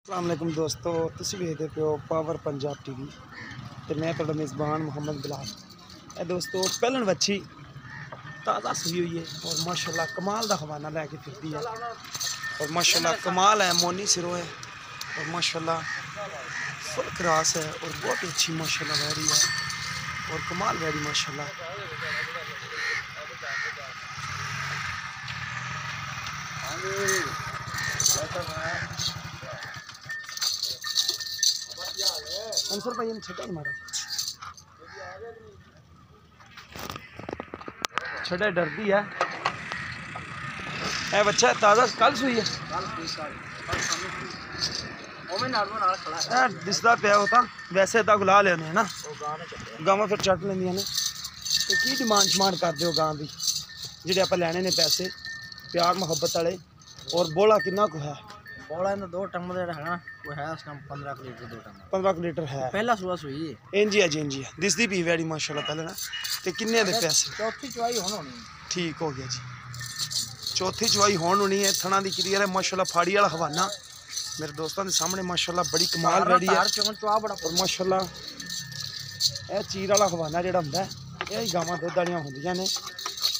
अस्सलाम वालेकुम दोस्तों, तुसीं वेखदे पे हो पावर पंजाब टीवी ते मैं तुहाडा मेज़बान मोहम्मद बिलाल। ए दोस्तों पहलन बच्ची ताज़ा सूई हुई है और माशाल्लाह कमाल दा हवाना लैके फिरदी है और माशाल्लाह कमाल है, मोनी सिरों है और माशाल्लाह फुल क्रॉस है और बहुत ही अच्छी माशाल्लाह वैरी है और कमाल वैरी माशाल्लाह। अंसर भाई ने छड़ा मारा छड़ा डरती है। ए बच्चा ताज़ा कल सूई है दिसदा पिया होता वैसे तो गुला लेने है ना गावां फिर चट लेंदियां ने तो की डिमांड शमांड करते हो गां की जिहड़े आप लैने ने पैसे प्यार मुहब्बत वाले और बोला कितना को है? बोला इन 2 टम है ना वो है उस टाइम 15 लीटर 2 टम 15 लीटर है पहला सुबह सुई है इंजी है जी इंजी है दिसदी भी वैरी माशाल्लाह पहले ना ते किन्ने दे पैसे? चौथी चवाई होनी ठीक हो गया जी, चौथी चवाई होनी होनी है। थना दी क्लियर है माशाल्लाह, फाड़ी वाला हवाना मेरे दोस्तों के सामने माशाल्लाह बड़ी कमाल रेडी है और माशाल्लाह यह चीर वाला हवाना जो होंगे यही गावां दुध वालियां होंदियां ने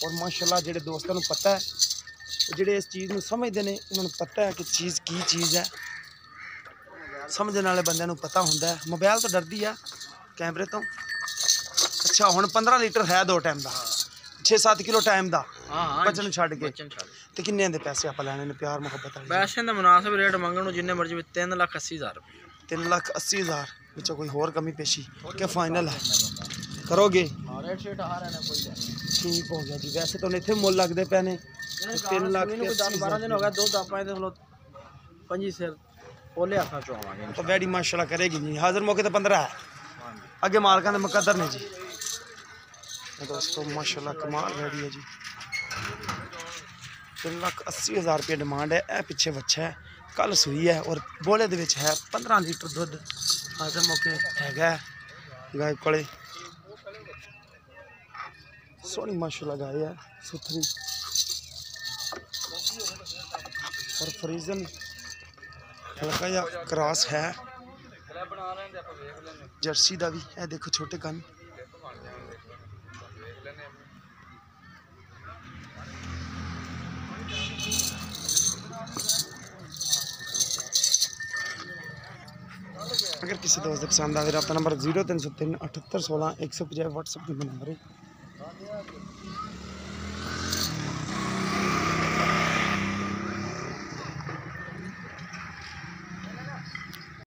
और माशाल्लाह जो दोस्तों को पता है जोड़े इस चीज़ को समझते हैं उन्होंने पता है कि चीज़ की चीज़ है। समझने वाले बंदे पता होंगे मोबाइल तो डरती है कैमरे तो। अच्छा हुण 15 लीटर है 2 टाइम का 6-7 किलो टाइम का बचन छड़ के तो किन्ने दे पैसे आप लैने ने प्यार मुहब्बत वाले? पैसे का मुनासिब रेट मंगण जिन्ने मर्जी 3,80,000 रुपये 3,80,000 बिचों कोई होर कमी पेशी क्या फाइनल है करोगे? ठीक हो गया जी। वैसे तो इतने मुल लगते पे ने 3,80,000 दिन हो गया दूध आप पंजी सिर पोले आखा चुवावांगे तो वैडी माशाल्लाह करेगी जी। हाजिर मौके तो 15 है अगे मालका ने मुकद्दर ने जी। दोस्तों माशाल्लाह कमाल वैडी है जी। 3,80,000 रुपये डिमांड है। ए पिछे बच्चा है कल सूई है और बोले दे विच है 15 लीटर दुध। हाजिर मौके है गाय कोले सोहनी माशाल्लाह गाय है सुथरी और फ्रीजन हल्का या क्रॉस है जर्सी का भी है। देखो छोटे कान अगर किसी दोस्त पसंद आए रब्ता नंबर 0303 78 16 150 व्हाट्सएप नंबर है।